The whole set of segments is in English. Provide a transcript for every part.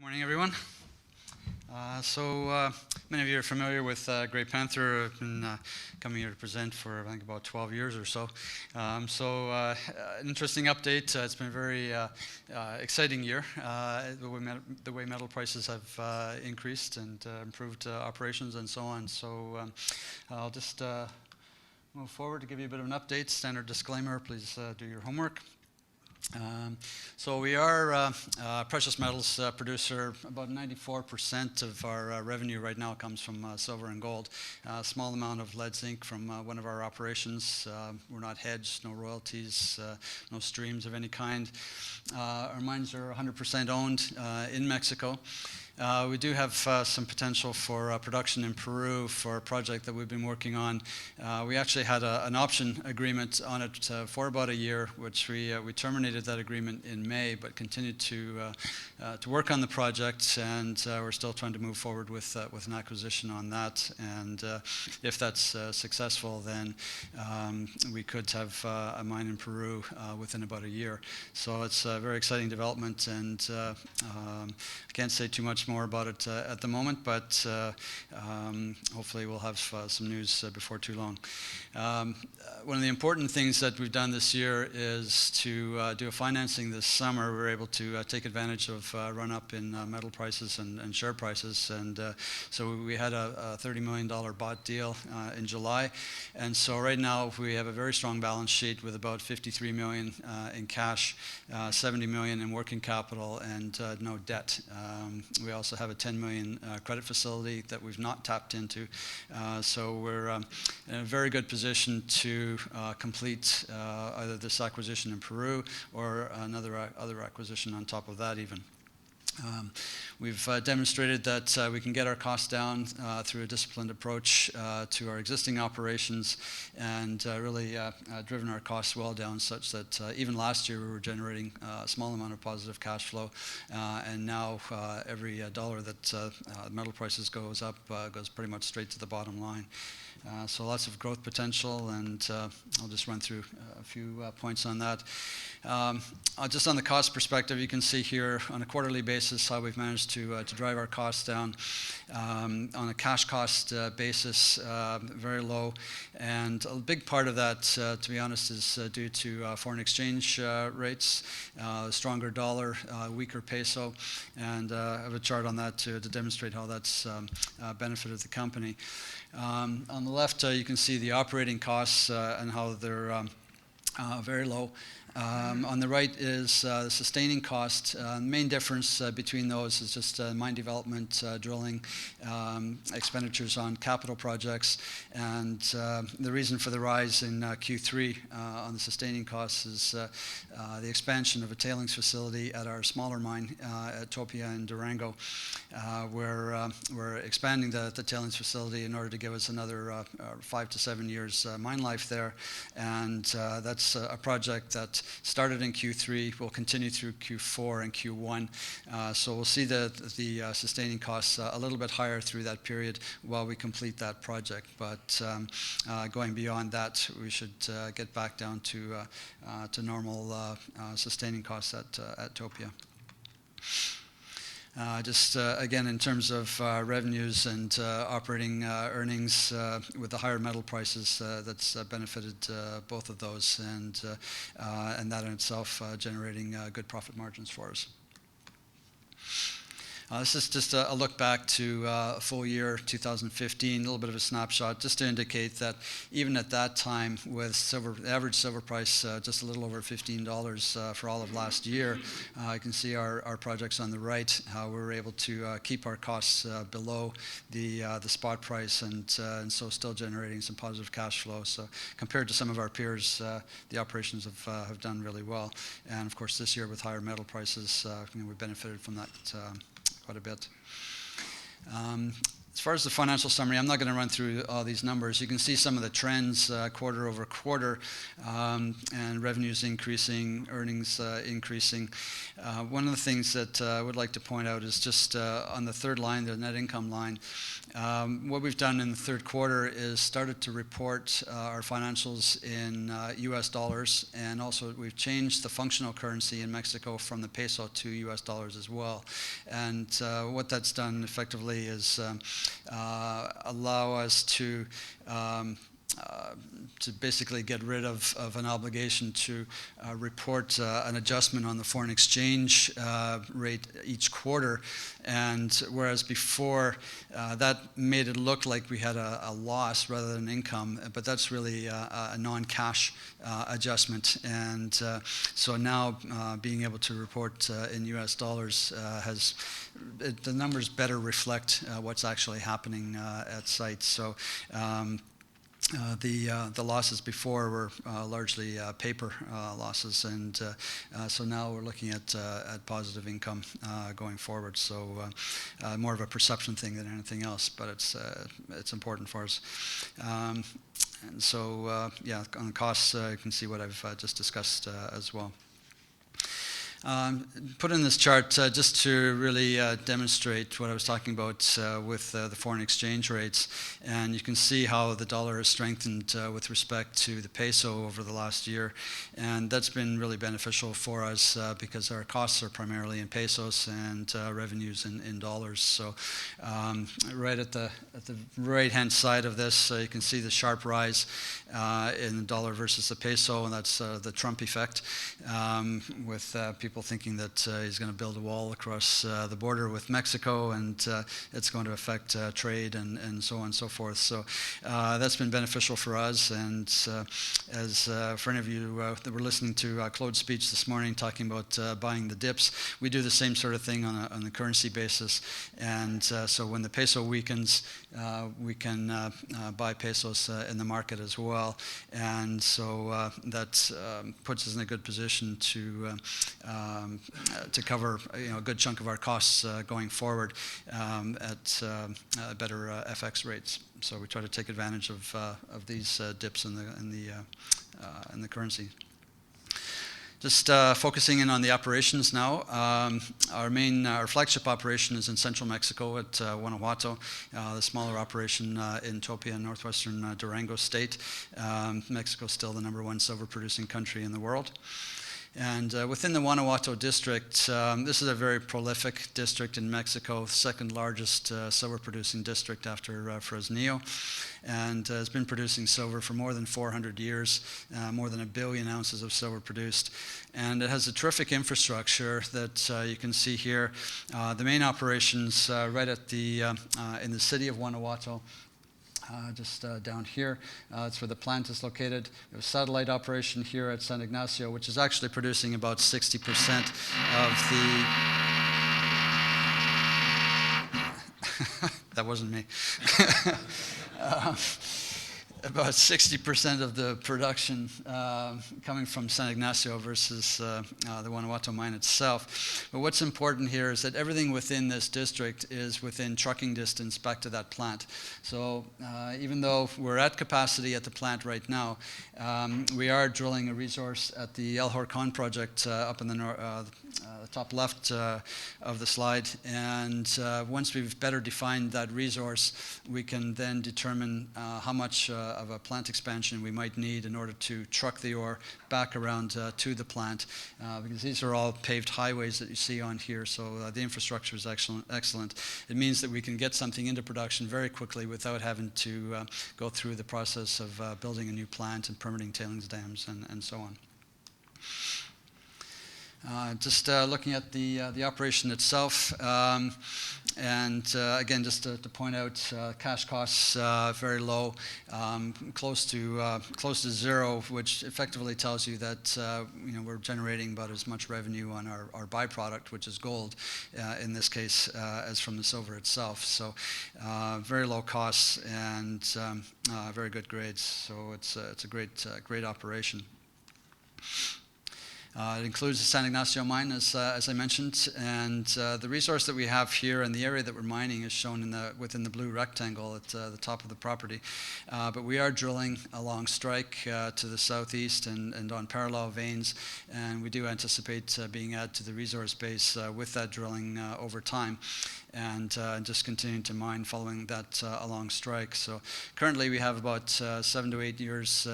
Morning, everyone. Many of you are familiar with Great Panther. I've been coming here to present for, I think, about 12 years or so. An interesting update. It's been a very exciting year. The way metal prices have increased and improved operations and so on. I'll just move forward to give you a bit of an update. Standard disclaimer, please do your homework. We are a precious metals producer. About 94% of our revenue right now comes from silver and gold. A small amount of lead zinc from one of our operations. We're not hedged, no royalties, no streams of any kind. Our mines are 100% owned in Mexico. We do have some potential for production in Peru for a project that we've been working on. We actually had an option agreement on it for about a year, which we terminated that agreement in May, but continued to work on the project, and we're still trying to move forward with an acquisition on that. And if that's successful, then we could have a mine in Peru within about a year. So it's a very exciting development, and I can't say too much more about it at the moment, but hopefully we'll have some news before too long. One of the important things that we've done this year is to do a financing this summer. We were able to take advantage of run-up in metal prices and share prices, and so we had a $30 million bought deal in July. And so right now we have a very strong balance sheet with about $53 million in cash, $70 million in working capital, and no debt. We also have a $10 million credit facility that we've not tapped into. So we're in a very good position to complete either this acquisition in Peru or other acquisition on top of that even. We've demonstrated that we can get our costs down through a disciplined approach to our existing operations, and really driven our costs well down, such that even last year we were generating a small amount of positive cash flow, and now every dollar that metal prices goes up goes pretty much straight to the bottom line. So lots of growth potential, and I'll just run through a few points on that. Just on the cost perspective, you can see here on a quarterly basis how we've managed to drive our costs down. On a cash cost basis, very low, and a big part of that, to be honest, is due to foreign exchange rates, stronger dollar, weaker peso, and I have a chart on that to demonstrate how that's benefited the company. On the left, you can see the operating costs and how they're very low. On the right is the sustaining cost. The main difference between those is just mine development, drilling, expenditures on capital projects, and the reason for the rise in Q3 on the sustaining costs is the expansion of a tailings facility at our smaller mine at TOPIA in Durango, where we're expanding the tailings facility in order to give us another 5 to 7 years mine life there, and that's a project that started in Q3, will continue through Q4 and Q1. So we'll see the sustaining costs a little bit higher through that period while we complete that project. But going beyond that, we should get back down to normal sustaining costs at TOPIA. Again, in terms of revenues and operating earnings, with the higher metal prices, that's benefited both of those, and that in itself generating good profit margins for us. This is just a look back to full year 2015, a little bit of a snapshot, just to indicate that even at that time, with the average silver price just a little over $15 for all of last year, you can see our projects on the right, how we were able to keep our costs below the spot price, and so still generating some positive cash flow. So compared to some of our peers, the operations have done really well. And of course, this year with higher metal prices, we benefited from that quite a bit. As far as the financial summary, I'm not going to run through all these numbers. You can see some of the trends quarter over quarter, and revenues increasing, earnings increasing. One of the things that I would like to point out is just on the third line, the net income line. What we've done in the third quarter is started to report our financials in US dollars, and also we've changed the functional currency in Mexico from the peso to US dollars as well. And what that's done effectively is allow us to basically get rid of an obligation to report an adjustment on the foreign exchange rate each quarter. And whereas before that made it look like we had a loss rather than income, but that's really a non-cash adjustment. And so now being able to report in US dollars the numbers better reflect what's actually happening at site. So the losses before were largely paper losses, and so now we're looking at positive income going forward. So more of a perception thing than anything else, but it's important for us. And so yeah, on the costs, you can see what I've just discussed as well. Put in this chart just to really demonstrate what I was talking about with the foreign exchange rates. And you can see how the dollar has strengthened with respect to the peso over the last year. And that's been really beneficial for us because our costs are primarily in pesos and revenues in dollars. So right at the right-hand side of this, you can see the sharp rise in the dollar versus the peso, and that's the Trump effect, with people thinking that he's going to build a wall across the border with Mexico, and it's going to affect trade and so on and so forth. So that's been beneficial for us. And as for any of you that were listening to Claude's speech this morning talking about buying the dips, we do the same sort of thing on a currency basis. And so when the peso weakens, we can buy pesos in the market as well. And so that puts us in a good position to cover a good chunk of our costs going forward at better FX rates. So we try to take advantage of these dips in the currency. Just focusing in on the operations now. Our flagship operation is in central Mexico at Guanajuato, the smaller operation in TOPIA, northwestern Durango state. Mexico is still the #1 silver producing country in the world. And within the Guanajuato district, this is a very prolific district in Mexico, second largest silver producing district after Fresnillo, and has been producing silver for more than 400 years, more than 1 billion ounces of silver produced. And it has a terrific infrastructure that you can see here. The main operations right at in the city of Guanajuato, just down here. That's where the plant is located. We have a satellite operation here at San Ignacio, which is actually producing about 60% of the... That wasn't me. About 60% of the production coming from San Ignacio versus the Guanajuato mine itself. But what's important here is that everything within this district is within trucking distance back to that plant. So even though we're at capacity at the plant right now, we are drilling a resource at the El Horcon project up in the top left of the slide. And once we've better defined that resource, we can then determine how much of a plant expansion we might need in order to truck the ore back around to the plant, because these are all paved highways that you see on here, so the infrastructure is excellent. It means that we can get something into production very quickly without having to go through the process of building a new plant and permitting tailings dams and so on. Just looking at the operation itself, and again, just to point out, cash costs very low, close to zero, which effectively tells you that we're generating about as much revenue on our byproduct, which is gold, in this case, as from the silver itself. So very low costs and very good grades. So it's a great operation. It includes the San Ignacio mine, as I mentioned, and the resource that we have here and the area that we're mining is shown within the blue rectangle at the top of the property. But we are drilling along strike to the southeast and on parallel veins, and we do anticipate being added to the resource base with that drilling over time. And just continuing to mine following that along strike. So currently we have about 7 to 8 years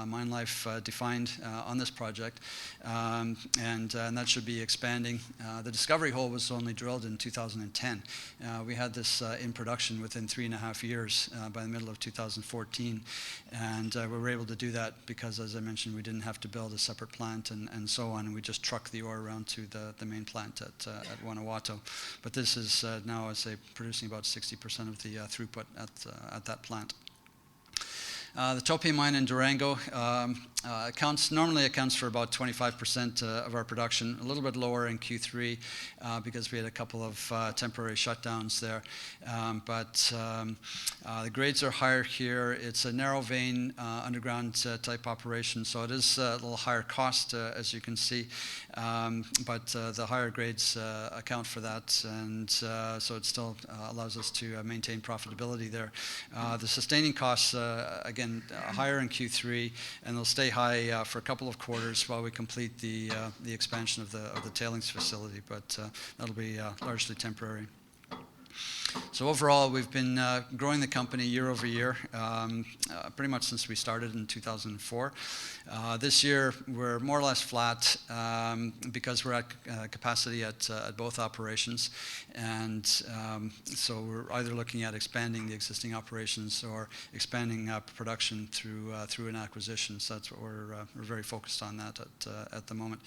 mine life defined on this project, and that should be expanding. The discovery hole was only drilled in 2010. We had this in production within 3.5 years by the middle of 2014, and we were able to do that because, as I mentioned, we didn't have to build a separate plant and so on. We just trucked the ore around to the main plant at Guanajuato. But this is now, I say, producing about 60% of the throughput at that plant. The TOPIA mine in Durango normally accounts for about 25% of our production, a little bit lower in Q3 because we had a couple of temporary shutdowns there. But the grades are higher here. It's a narrow vein underground type operation, so it is a little higher cost, as you can see. But the higher grades account for that, and so it still allows us to maintain profitability there. The sustaining costs, again, higher in Q3, and they'll stay high for a couple of quarters while we complete the expansion of the tailings facility, but that'll be largely temporary. So overall, we've been growing the company year over year, pretty much since we started in 2004. This year, we're more or less flat because we're at capacity at both operations. And so we're either looking at expanding the existing operations or expanding production through an acquisition. So that's what we're very focused on that at the moment.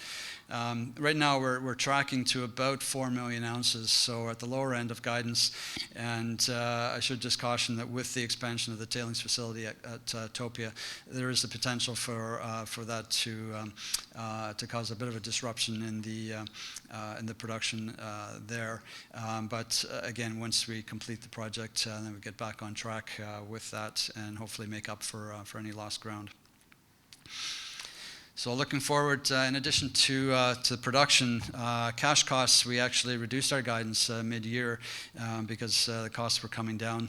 Right now, we're tracking to about 4 million ounces, so at the lower end of guidance. And I should just caution that with the expansion of the tailings facility at TOPIA, there is the potential for that to cause a bit of a disruption in the production there. But again, once we complete the project, then we get back on track with that and hopefully make up for any lost ground. So looking forward, in addition to production, cash costs, we actually reduced our guidance mid-year because the costs were coming down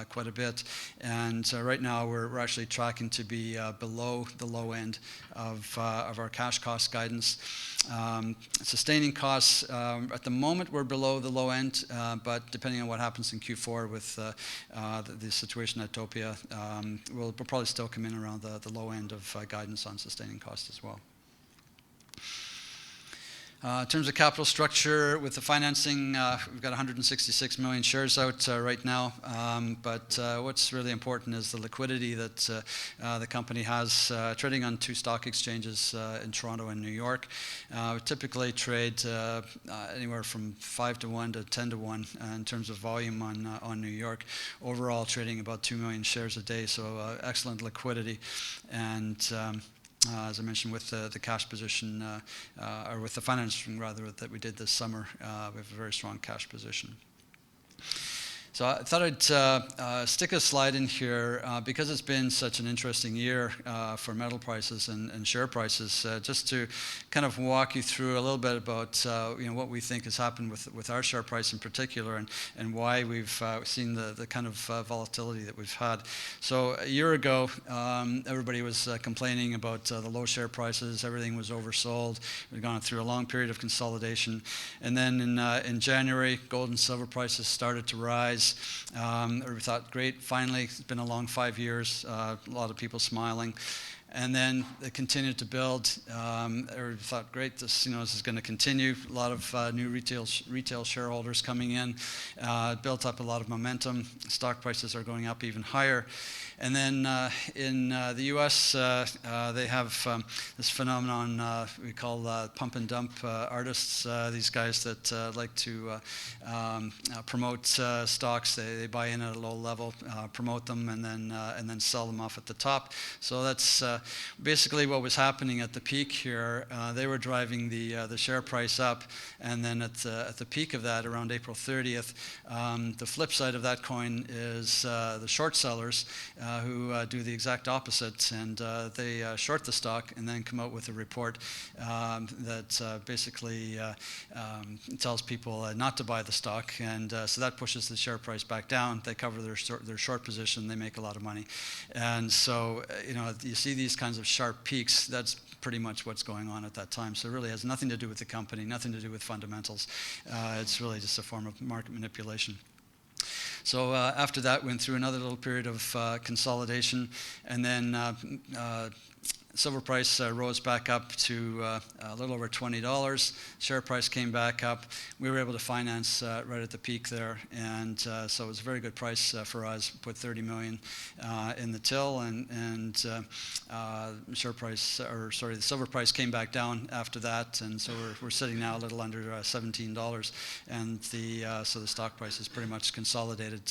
quite a bit. And right now we're actually tracking to be below the low end of our cash cost guidance. Sustaining costs, at the moment we're below the low end, but depending on what happens in Q4 with the situation at TOPIA, we'll probably still come in around the low end of guidance on sustaining costs as well. In terms of capital structure, with the financing, we've got 166 million shares out right now. But what's really important is the liquidity that the company has, trading on 2 stock exchanges in Toronto and New York. We typically trade anywhere from 5 to 1 to 10 to 1 in terms of volume on New York. Overall, trading about 2 million shares a day, so excellent liquidity. And as I mentioned, with the cash position, or with the financing rather, that we did this summer, we have a very strong cash position. So I thought I'd stick a slide in here because it's been such an interesting year for metal prices and share prices, just to kind of walk you through a little bit about what we think has happened with our share price in particular, and why we've seen the kind of volatility that we've had. So a year ago, everybody was complaining about the low share prices. Everything was oversold. We'd gone through a long period of consolidation, and then in January, gold and silver prices started to rise. We thought, great, finally, it's been a long 5 years, a lot of people smiling. And then they continued to build. We thought, great, this is going to continue. A lot of new retail shareholders coming in, built up a lot of momentum. Stock prices are going up even higher. And then in the U.S., they have this phenomenon we call pump and dump artists. These guys that like to promote stocks. They buy in at a low level, promote them, and then sell them off at the top. So that's basically what was happening at the peak here. They were driving the share price up, and then at the peak of that, around April 30th, the flip side of that coin is the short sellers who do the exact opposite, and they short the stock and then come out with a report that basically tells people not to buy the stock, and so that pushes the share price back down. They cover their short position, they make a lot of money. And so, you see these kinds of sharp peaks. That's pretty much what's going on at that time. So it really has nothing to do with the company, nothing to do with fundamentals. It's really just a form of market manipulation. So after that, went through another little period of consolidation, and then silver price rose back up to a little over $20. Share price came back up. We were able to finance right at the peak there, and so it was a very good price for us. Put $30 million in the till, and share price, the silver price came back down after that, and so we're sitting now a little under $17, and so the stock price is pretty much consolidated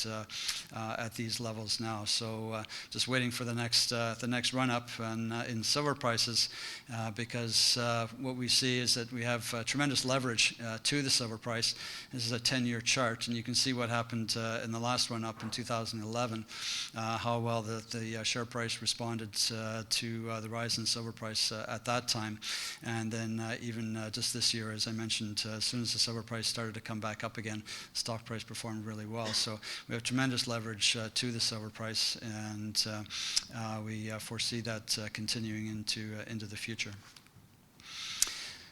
at these levels now. So just waiting for the next run up and in silver prices, because what we see is that we have tremendous leverage to the silver price. This is a 10-year chart, and you can see what happened in the last run up in 2011, how well the share price responded to the rise in silver price at that time. And then even just this year, as I mentioned, as soon as the silver price started to come back up again, stock price performed really well. So we have tremendous leverage to the silver price, and we foresee that continuing into the future.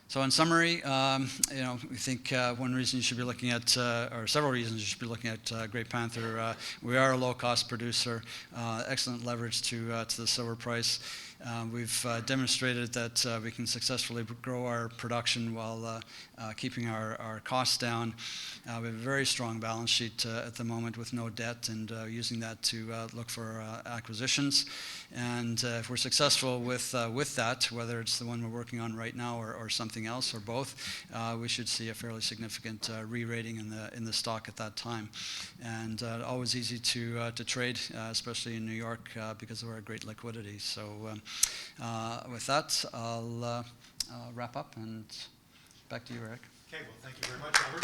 So in summary, we think one reason you should be looking at, or several reasons you should be looking at Great Panther. We are a low-cost producer, excellent leverage to the silver price. We've demonstrated that we can successfully grow our production while keeping our costs down. We have a very strong balance sheet at the moment with no debt, and using that to look for acquisitions. And if we're successful with that, whether it's the one we're working on right now or something else or both, we should see a fairly significant re-rating in the stock at that time. And always easy to trade, especially in New York, because of our great liquidity. So with that, I'll wrap up, and back to you, Eric. Okay, well, thank you very much, Robert.